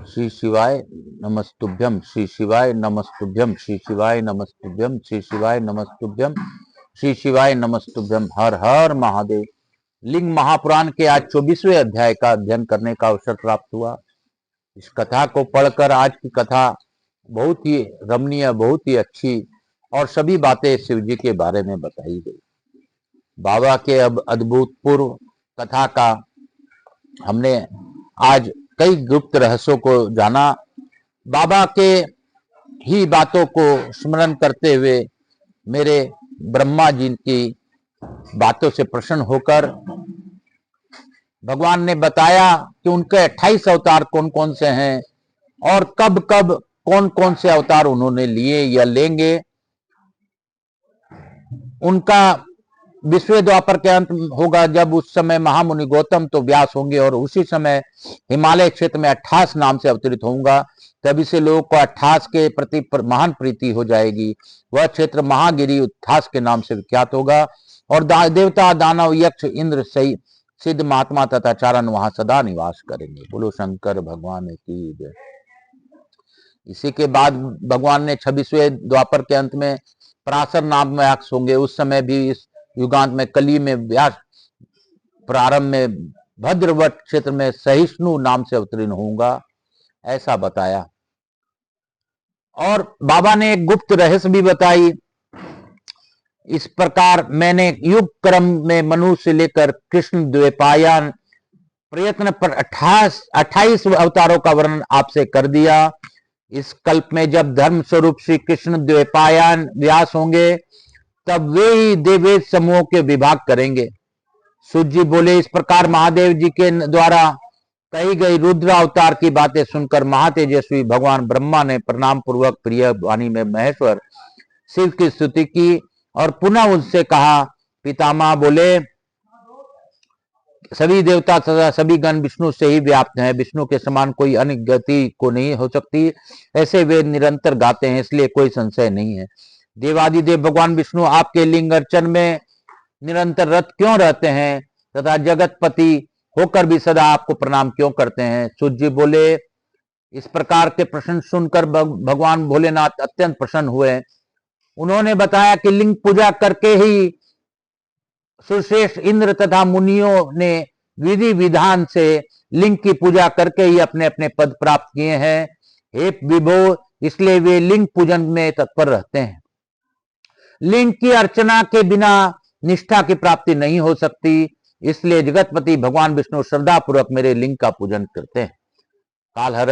श्री शिवाय नमस्तुभ्यम, श्री शिवाय नमस्तुभ्यम, श्री शिवाय नमस्तुभ्यम, श्री शिवाय नमस्तुभ्यम, श्री शिवाय नमस्तुभ्यम। हर हर महादेव। लिंग महापुराण के आज 24वें अध्याय का अध्ययन करने का अवसर प्राप्त हुआ। इस कथा को पढ़कर आज की कथा बहुत ही रमणीय, बहुत ही अच्छी और सभी बातें शिव जी के बारे में बताई गई। बाबा के अब अद्भुतपूर्व कथा का हमने आज कई गुप्त रहस्यों को जाना। बाबा के ही बातों को स्मरण करते हुए मेरे ब्रह्मा जी की बातों से प्रसन्न होकर भगवान ने बताया कि उनके 28 अवतार कौन कौन से हैं और कब कब कौन कौन से अवतार उन्होंने लिए या लेंगे। उनका विश्व द्वापर के अंत होगा, जब उस समय महामुनि गौतम तो व्यास होंगे और उसी समय हिमालय क्षेत्र में 28 नाम से अवतरित होऊंगा। तभी से लोगों को 28 के प्रति महान प्रीति हो जाएगी। वह क्षेत्र महागिरी उद्धास के नाम से विख्यात होगा और देवता, दानव, यक्ष, इंद्र सही सिद्ध महात्मा तथा चारण वहां सदा निवास करेंगे। बोलो शंकर भगवान की जय। इसी के बाद भगवान ने 26वें द्वापर के अंत में पराशर नाम में अक्ष होंगे। उस समय भी इस युगांत में कली में व्यास, प्रारंभ में भद्रवट क्षेत्र में सहिष्णु नाम से अवतीर्ण होऊंगा, ऐसा बताया। और बाबा ने एक गुप्त रहस्य भी बताई। इस प्रकार मैंने युग क्रम में मनु से लेकर कृष्ण द्वैपायन प्रयत्न पर 28 अवतारों का वर्णन आपसे कर दिया। इस कल्प में जब धर्म स्वरूप श्री कृष्ण द्वैपायन व्यास होंगे, तब वे ही देवेश समूहों के विभाग करेंगे। सूत जी बोले, इस प्रकार महादेव जी के द्वारा कही गई रुद्र अवतार की बातें सुनकर महातेजस्वी भगवान ब्रह्मा ने प्रणाम पूर्वक प्रिय वाणी में महेश्वर शिव की स्तुति की और पुनः उनसे कहा, पितामह बोले, सभी देवता तथा सभी गण विष्णु से ही व्याप्त हैं। विष्णु के समान कोई अन्य गति को नहीं हो सकती, ऐसे वे निरंतर गाते हैं, इसलिए कोई संशय नहीं है। देवादिदेव भगवान विष्णु आपके लिंग अर्चन में निरंतर रत क्यों रहते हैं तथा जगतपति होकर भी सदा आपको प्रणाम क्यों करते हैं? सूत जी बोले, इस प्रकार के प्रश्न सुनकर भगवान भोलेनाथ अत्यंत प्रसन्न हुए। उन्होंने बताया कि लिंग पूजा करके ही सुश्रेष्ठ इंद्र तथा मुनियों ने विधि विधान से लिंग की पूजा करके ही अपने अपने पद प्राप्त किए हैं। हे विभो, इसलिए वे लिंग पूजन में तत्पर रहते हैं। लिंग की अर्चना के बिना निष्ठा की प्राप्ति नहीं हो सकती, इसलिए जगतपति भगवान विष्णु श्रद्धा पूर्वक मेरे लिंग का पूजन करते हैं। काल हर